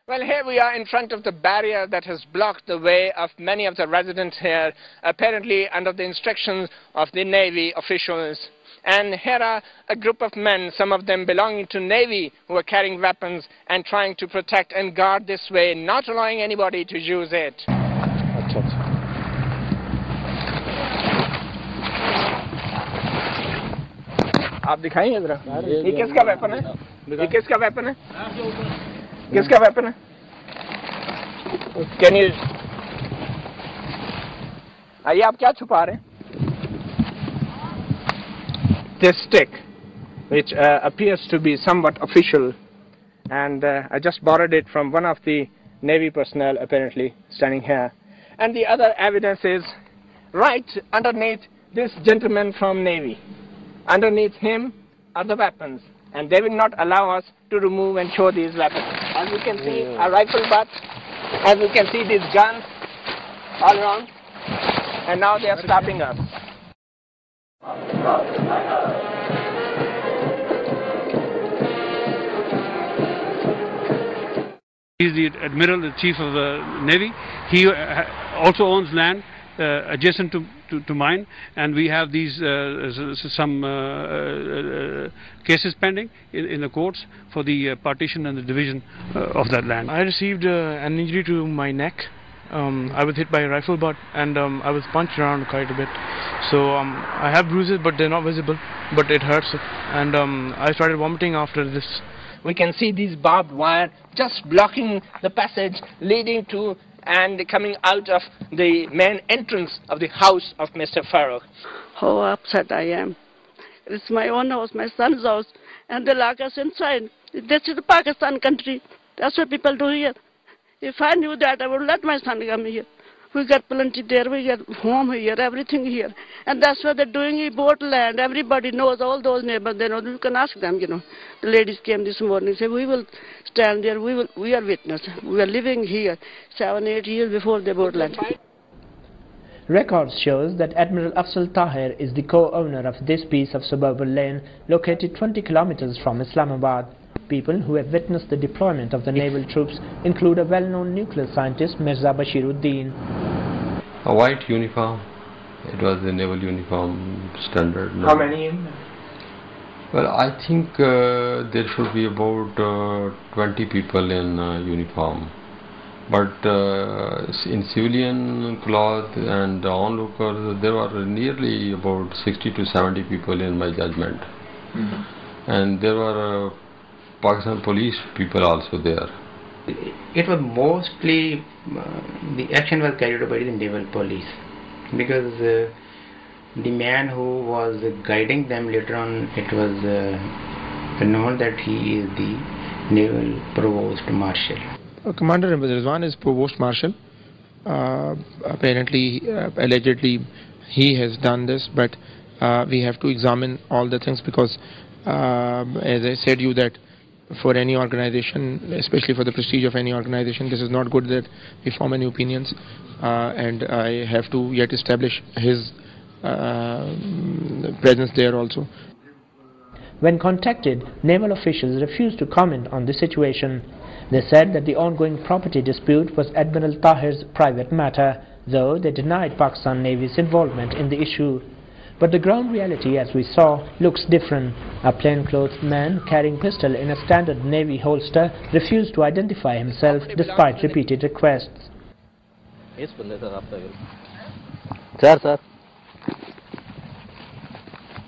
Well, here we are in front of the barrier that has blocked the way of many of the residents here, apparently under the instructions of the Navy officials. And here are a group of men, some of them belonging to Navy, who are carrying weapons and trying to protect and guard this way, not allowing anybody to use it. आप दिखाएंगे जरा ये किसका weapon है ये किसका weapon है किसका वेपन है कैन यू आइए आप क्या छुपा रहे हैं this stick which appears to be somewhat official and I just borrowed it from one of the Navy personnel apparently standing here, and the other evidence is right underneath this gentleman from Navy. Underneath him are the weapons, and they will not allow us to remove and show these weapons. As you can see, a rifle butt, as you can see these guns all around, and now they are stopping us. He's the Admiral, the Chief of the Navy. He also owns land adjacent to mine, and we have these some cases pending in the courts for the partition and the division of that land. I received an injury to my neck. I was hit by a rifle butt, and I was punched around quite a bit. So I have bruises, but they're not visible, but it hurts, and I started vomiting after this. We can see these barbed wire just blocking the passage leading to and coming out of the main entrance of the house of Mr. Farooq. How upset I am. It's my own house, my son's house, and they lock us inside. This is the Pakistan country. That's what people do here. If I knew that, I would let my son come here. We got plenty there, we got home here, everything here. And that's what they're doing, he bought land. Everybody knows, all those neighbors, they know, you can ask them, you know. The ladies came this morning, said, we will stand there, we are witness. We are living here 7-8 years before they bought land. Records shows that Admiral Afzal Tahir is the co-owner of this piece of suburban land located 20 kilometers from Islamabad. People who have witnessed the deployment of the naval troops include a well-known nuclear scientist, Mirza Bashiruddin. A white uniform. It was the naval uniform standard. How many in there? Well, I think there should be about 20 people in uniform. But in civilian clothes and onlookers, there were nearly about 60 to 70 people in my judgment. And there were Pakistan police people also there. It was mostly, the action was carried out by the naval police, because the man who was guiding them later on, it was known that he is the naval provost marshal. Commander Rizwan is provost marshal. Apparently, allegedly, he has done this, but we have to examine all the things, because as I said you that for any organization, especially for the prestige of any organization, this is not good that we form any opinions, and I have to yet establish his presence there also. When contacted, naval officials refused to comment on the situation. They said that the ongoing property dispute was Admiral Tahir's private matter, though they denied Pakistan Navy's involvement in the issue. But the ground reality, as we saw, looks different. A plainclothes man carrying pistol in a standard Navy holster refused to identify himself despite repeated requests.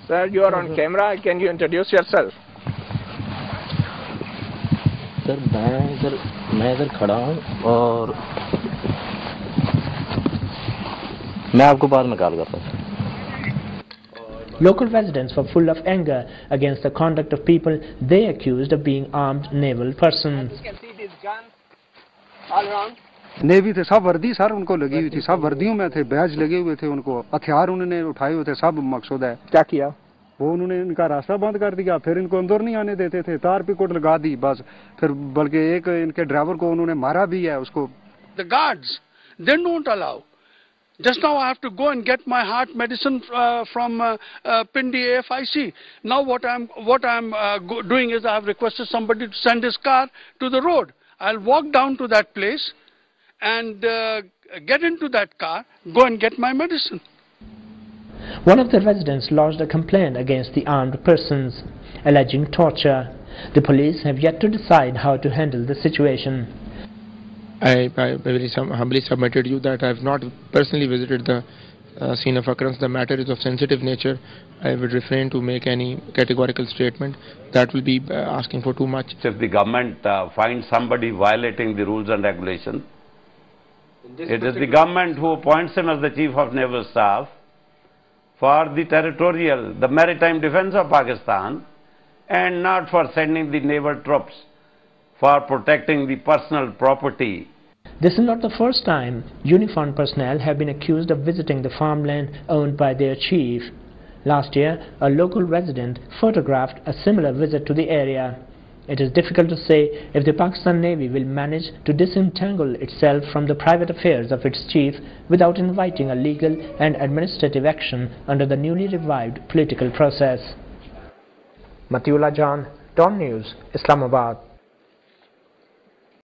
Sir, you are on camera. Can you introduce yourself? Sir, मैं इधर खड़ा हूँ और मैं आपको बाद में call करता हूँ. Local residents were full of anger against the conduct of people they accused of being armed naval persons. You can see these guns all around. Navy थे, सब वर्दी सर उनको लगी हुई थी, सब वर्दियों में थे, बैज लगे हुए थे, उनको हथियार उन्होंने उठाए हुए थे. सब मकसूद है क्या किया? वो उन्होंने इनका रास्ता बंद कर दिया, फिर इनको अंदर नहीं आने देते थे, तार पिकोट लगा दी बस. फिर बल्कि एक इनके ड्राइवर को उन्होंने मारा भी है उसको. The guards, they don't allow. Just now I have to go and get my heart medicine from Pindi AFIC. Now what I'm doing is I have requested somebody to send his car to the road. I'll walk down to that place and get into that car, go and get my medicine. One of the residents lodged a complaint against the armed persons, alleging torture. The police have yet to decide how to handle the situation. I very humbly submitted you that I have not personally visited the scene of occurrence. The matter is of sensitive nature. I would refrain to make any categorical statement. That will be asking for too much. If the government finds somebody violating the rules and regulations, it is the government who appoints him as the Chief of Naval Staff for the maritime defense of Pakistan, and not for sending the naval troops for protecting the personal property. This is not the first time uniformed personnel have been accused of visiting the farmland owned by their chief. Last year, a local resident photographed a similar visit to the area. It is difficult to say if the Pakistan Navy will manage to disentangle itself from the private affairs of its chief without inviting a legal and administrative action under the newly revived political process. Matiullah Jan, Dawn News, Islamabad.